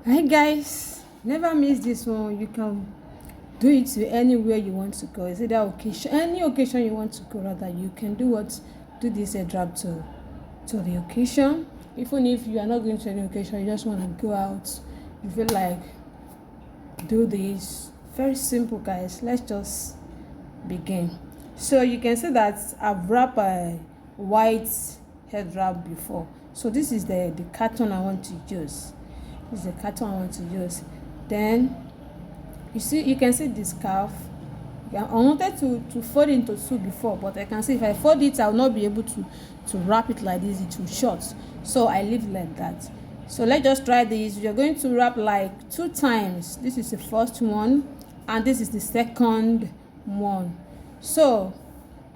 Hi guys, never miss this one. You can do it to anywhere you want to go. Is it that occasion, any occasion you want to go, rather you can do this airdrop to the occasion. Even if you are not going to any occasion, you just want to go out, you feel like do this. Very simple guys. Let's just begin. So you can see that I've wrapped a white head wrap before. So this is the carton I want to use. This is the carton I want to use. Then you can see the scarf. I wanted to fold into two before, but I can see if I fold it, I'll not be able to wrap it like this. It will short, so I leave like that. So let's just try this. We are going to wrap like 2 times. This is the first one and this is the second one. So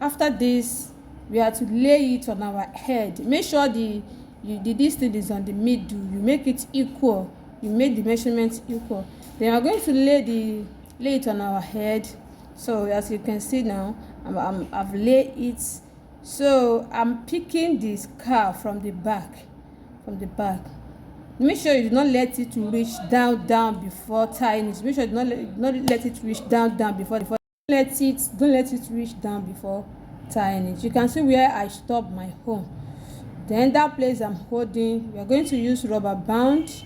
after this, we have to lay it on our head. Make sure this thing is on the middle. You make it equal. You make the measurements equal. Then we're going to lay it on our head. So as you can see now, I've laid it. So I'm picking the scarf from the back. Make sure you do not let it reach down before tying it. Make sure you do not let it reach down before. Don't let it reach down before tying it. You can see where I stopped my home. Then that place I'm holding, we are going to use rubber band.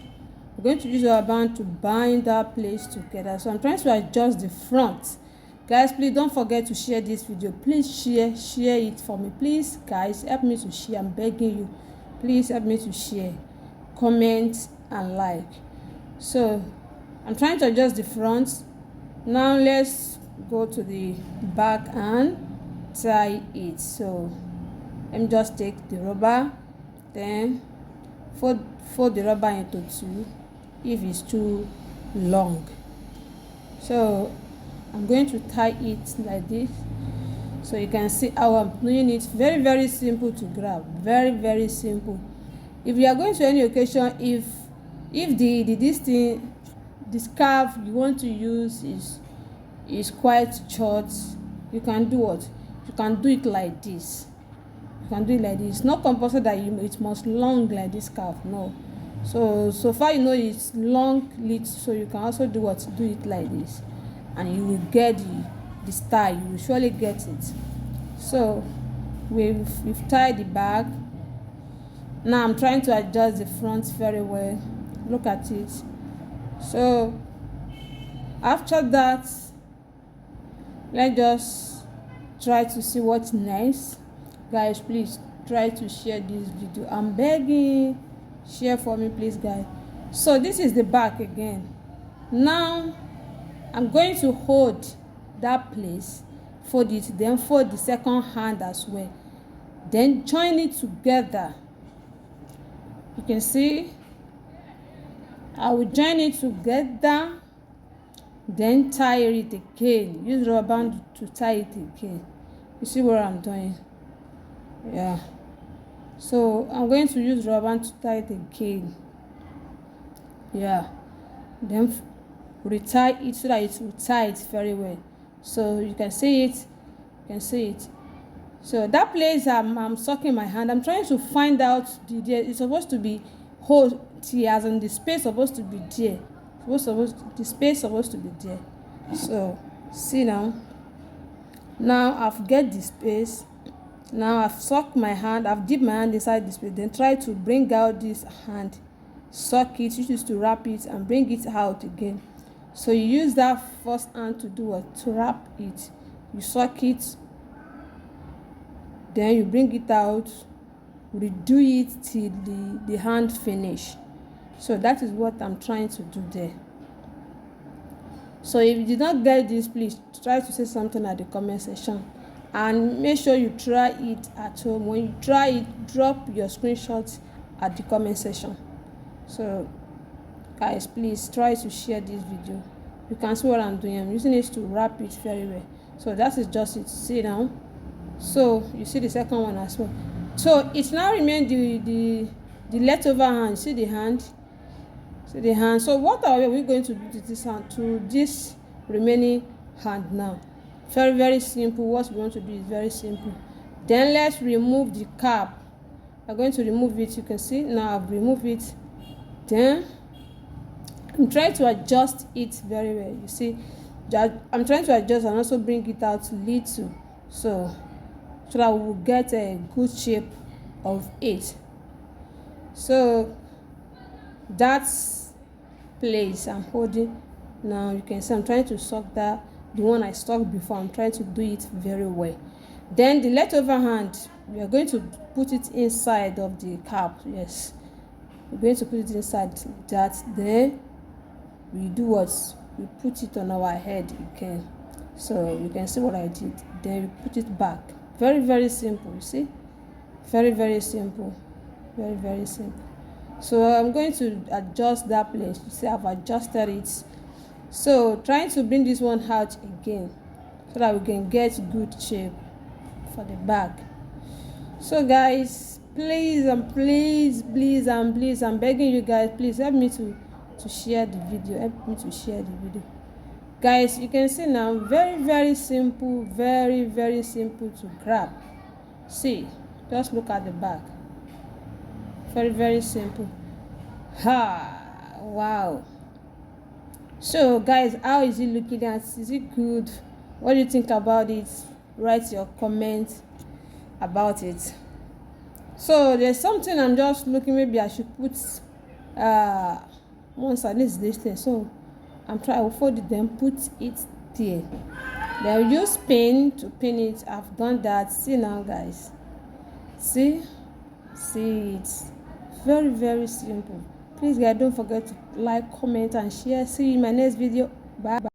We're going to use rubber band to bind that place together. So I'm trying to adjust the front. Guys, please don't forget to share this video. Please share it for me. Please guys, help me to share. I'm begging you. Please help me to share, comment and like. So I'm trying to adjust the front. Now let's go to the back and tie it. So let me just take the rubber, then fold the rubber into 2 if it's too long. So I'm going to tie it like this, so you can see how I'm doing it. Very simple to grab. Very simple. If you are going to any occasion, if the scarf you want to use is quite short, you can do what? You can do it like this. It's not compulsory that it must long like this scarf. No. So far it's long lit, so you can also do it like this, and you will get the style. You will surely get it. So we've tied the back. Now I'm trying to adjust the front very well. Look at it. So after that, let's just try to see what's next. Guys, please try to share this video. I'm begging, share for me please guys. So this is the back again. Now I'm going to hold that place, fold it, then fold the second hand as well, then join it together. You can see I will join it together, then tie it again. Use rubber band to tie it again. You see what I'm doing? Yeah. So I'm going to use rubber band to tie it again. Yeah. Then retie it so that it will tie it very well. So you can see it. So that place I'm sucking my hand. I'm trying to find out it's supposed to be hole here, as in the space supposed to be there. The space supposed to be there. So see now I've get the space. Now I've sucked my hand. I've dipped my hand inside the space. Then try to bring out this hand, suck it, use to wrap it and bring it out again. So you use that first hand to do what? To wrap it. You suck it, then you bring it out, redo it till the hand finish. So that is what I'm trying to do there. So if you did not get this, please try to say something at the comment section, and make sure you try it at home. When you try it, drop your screenshots at the comment section. So guys, please try to share this video. You can see what I'm doing. I'm using it to wrap it very well. So that is just it. See now. So you see the second one as well. So it now remains the leftover hand. See the hand. So what are we going to do to this hand, to this remaining hand now? Very simple. What we want to do is very simple. Then let's remove the cap. I'm going to remove it. You can see now I've removed it. Then I'm trying to adjust it very well. You see, I'm trying to adjust and also bring it out little, so that we will get a good shape of it. So that's place I'm holding now. You can see I'm trying to suck that, the one I stuck before. I'm trying to do it very well. Then the leftover hand, we are going to put it inside of the cap. Yes, we're going to put it inside that. Then we do what? We put it on our head again. So you can see what I did. Then we put it back. Very, very simple. You see, very, very simple, very, very simple. So I'm going to adjust that place. You see, I've adjusted it. So trying to bring this one out again so that we can get good shape for the back. So guys, please and please, please and please, I'm begging you guys, please help me to share the video. Help me to share the video. Guys, you can see now, very, very simple, very, very simple to grab. See, just look at the back. Very, very simple. Wow. So guys, how is it looking at? Is it good? What do you think about it? Write your comment about it. So there's something I'm just looking, maybe I should put once at least this thing. So I'm trying to fold it, then put it there. Then use pin to pin it. I've done that. See now guys, see it's very, very simple. Please guys, don't forget to like, comment and share. See you in my next video. Bye.